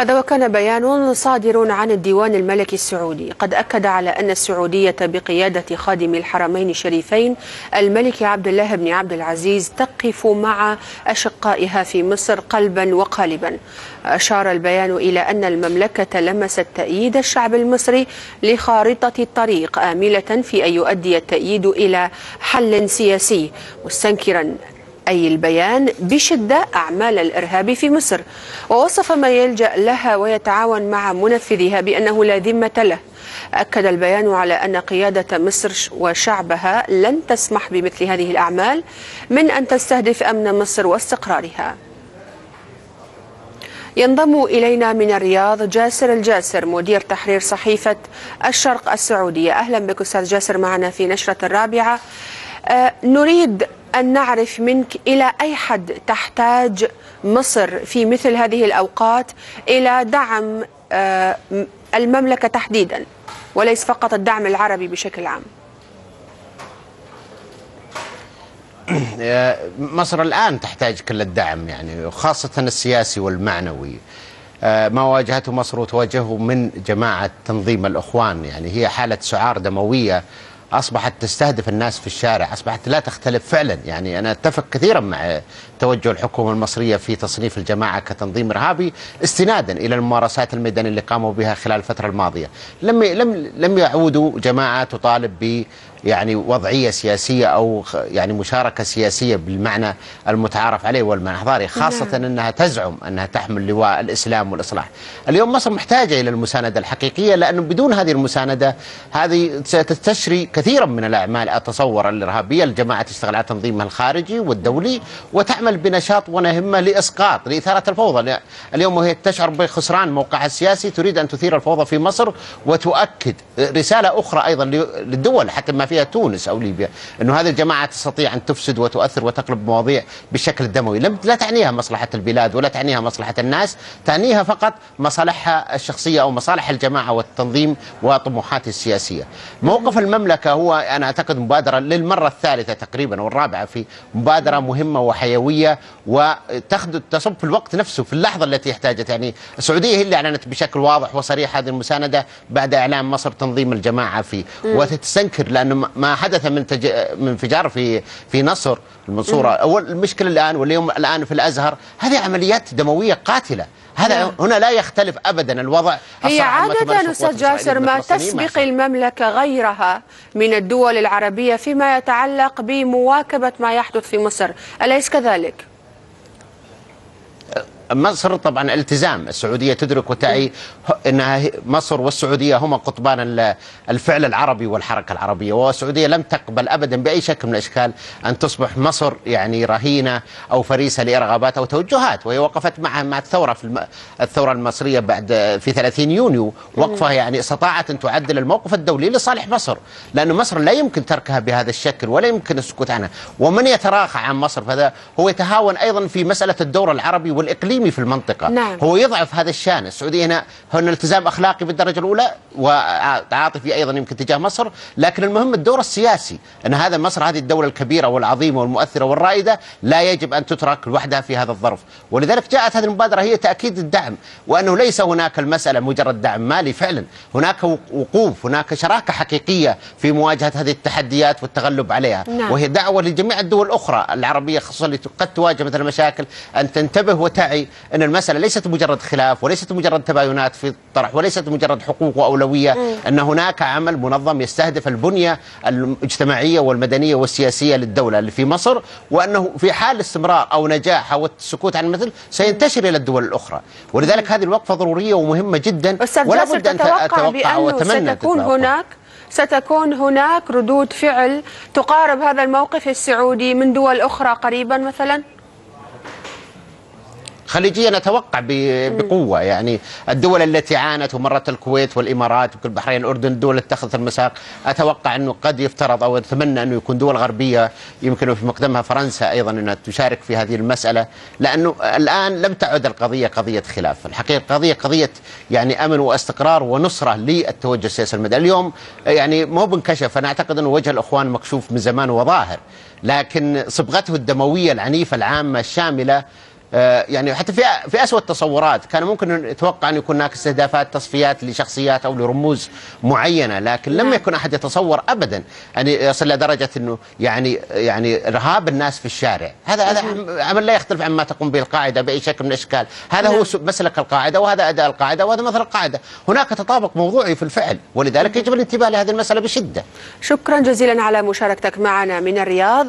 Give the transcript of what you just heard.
هذا وكان بيان صادر عن الديوان الملكي السعودي قد أكد على أن السعودية بقيادة خادم الحرمين الشريفين الملك عبد الله بن عبد العزيز تقف مع أشقائها في مصر قلبا وقالبا. أشار البيان إلى أن المملكة لمست تأييد الشعب المصري لخارطة الطريق، آملة في أن يؤدي التأييد إلى حل سياسي، مستنكرا أي البيان بشدة أعمال الإرهاب في مصر، ووصف من يلجأ لها ويتعاون مع منفذها بأنه لا ذمة له. أكد البيان على أن قيادة مصر وشعبها لن تسمح بمثل هذه الأعمال من أن تستهدف أمن مصر واستقرارها. ينضم إلينا من الرياض جاسر الجاسر مدير تحرير صحيفة الشرق السعودية. أهلا بك أستاذ جاسر معنا في نشرة الرابعة. نريد أن نعرف منك إلى أي حد تحتاج مصر في مثل هذه الأوقات إلى دعم المملكة تحديدا، وليس فقط الدعم العربي بشكل عام. مصر الآن تحتاج كل الدعم، يعني خاصة السياسي والمعنوي. ما واجهته مصر وتواجهه من جماعة تنظيم الأخوان، يعني هي حالة سعار دموية أصبحت تستهدف الناس في الشارع، أصبحت لا تختلف فعلا. يعني أنا أتفق كثيرا مع توجه الحكومة المصرية في تصنيف الجماعة كتنظيم إرهابي استنادا إلى الممارسات الميدانية اللي قاموا بها خلال الفترة الماضية. لم يعودوا جماعة تطالب ب يعني وضعية سياسية أو يعني مشاركة سياسية بالمعنى المتعارف عليه والمعنى الحضاري، خاصة أنها تزعم أنها تحمل لواء الإسلام والإصلاح. اليوم مصر محتاجة إلى المساندة الحقيقية، لأنه بدون هذه المساندة هذه ستستشري كثيرا من الأعمال أتصور الإرهابية. الجماعة تشتغل على تنظيمها الخارجي والدولي وتعمل بنشاط ونهمة لإسقاط لإثارة الفوضى. اليوم وهي تشعر بخسران موقعها السياسي تريد أن تثير الفوضى في مصر، وتؤكد رسالة أخرى أيضا للدول حتى ما فيها تونس أو ليبيا، أنه هذه الجماعة تستطيع أن تفسد وتؤثر وتقلب مواضيع بالشكل الدموي. لا تعنيها مصلحة البلاد ولا تعنيها مصلحة الناس، تعنيها فقط مصالحها الشخصية أو مصالح الجماعة والتنظيم وطموحاتها السياسية. موقف المملكة هو أنا أعتقد مبادرة للمرة الثالثة تقريبا والرابعة، في مبادرة مهمة وحيوية وتصب في الوقت نفسه في اللحظة التي احتاجت. يعني السعودية هي اللي أعلنت بشكل واضح وصريح هذه المساندة بعد إعلان مصر تنظيم الجماعة فيه، وتستنكر لأنه ما حدث من انفجار في نصر المنصورة أو المشكلة الآن واليوم الآن في الأزهر، هذه عمليات دموية قاتلة. هذا هنا لا يختلف أبدا الوضع. هي عادة أستاذ جاسر ما تسبق المملكة غيرها من الدول العربية فيما يتعلق بمواكبة ما يحدث في مصر، أليس كذلك؟ مصر طبعا التزام، السعودية تدرك وتعي أنها مصر والسعودية هما قطبان الفعل العربي والحركة العربية، والسعودية لم تقبل أبدا بأي شكل من الأشكال أن تصبح مصر يعني رهينة أو فريسة لإرغابات أو توجهات. وهي وقفت مع الثورة في الثورة المصرية بعد في 30 يونيو وقفة يعني استطاعت أن تعدل الموقف الدولي لصالح مصر، لأن مصر لا يمكن تركها بهذا الشكل ولا يمكن السكوت عنها. ومن يتراخى عن مصر فهذا هو يتهاون أيضا في مسألة الدور العربي والإقليمي في المنطقة. نعم. هو يضعف هذا الشأن. السعودية هنا التزام أخلاقي بالدرجة الأولى وتعاطفي أيضا يمكن تجاه مصر، لكن المهم الدور السياسي، أن هذا مصر هذه الدولة الكبيرة والعظيمة والمؤثرة والرائدة لا يجب أن تترك لوحدها في هذا الظرف. ولذلك جاءت هذه المبادرة هي تأكيد الدعم، وأنه ليس هناك المسألة مجرد دعم مالي، فعلا هناك وقوف، هناك شراكة حقيقية في مواجهة هذه التحديات والتغلب عليها. نعم. وهي دعوة لجميع الدول الأخرى العربية خصوصا اللي قد تواجه مثل المشاكل أن تنتبه وتعي أن المسألة ليست مجرد خلاف وليست مجرد تباينات في الطرح وليست مجرد حقوق وأولوية، أن هناك عمل منظم يستهدف البنية الاجتماعية والمدنية والسياسية للدولة اللي في مصر، وأنه في حال استمرار أو نجاح أو السكوت عن المثل سينتشر إلى الدول الأخرى. ولذلك هذه الوقفة ضرورية ومهمة جدا، ولا بد أن أتوقع وأتمنى ستكون هناك ردود فعل تقارب هذا الموقف السعودي من دول أخرى قريبا مثلا؟ خليجيا نتوقع بقوة. يعني الدول التي عانت ومرت الكويت والإمارات والبحرين الأردن، الدول التي اتخذت المسار، أتوقع أنه قد يفترض أو أتمنى أنه يكون دول غربية يمكن في مقدمها فرنسا أيضا أنها تشارك في هذه المسألة، لأنه الآن لم تعد القضية قضية خلاف، الحقيقة قضية يعني أمن واستقرار ونصرة للتوجه السياسي المدني. اليوم يعني مو بنكشف، أنا أعتقد أنه وجه الأخوان مكشوف من زمان وظاهر، لكن صبغته الدموية العنيفة العامة الشاملة يعني حتى في أسوأ التصورات كان ممكن يتوقع أن يكون هناك استهدافات تصفيات لشخصيات أو لرموز معينة، لكن لم يكن أحد يتصور أبدا أن يصل لدرجة أنه يعني إرهاب الناس في الشارع. هذا عمل لا يختلف عما تقوم به القاعدة بأي شكل من الأشكال. هذا هو مسلك القاعدة، وهذا أداء القاعدة، وهذا مثل القاعدة. هناك تطابق موضوعي في الفعل، ولذلك يجب الانتباه لهذه المسألة بشدة. شكرا جزيلا على مشاركتك معنا من الرياض.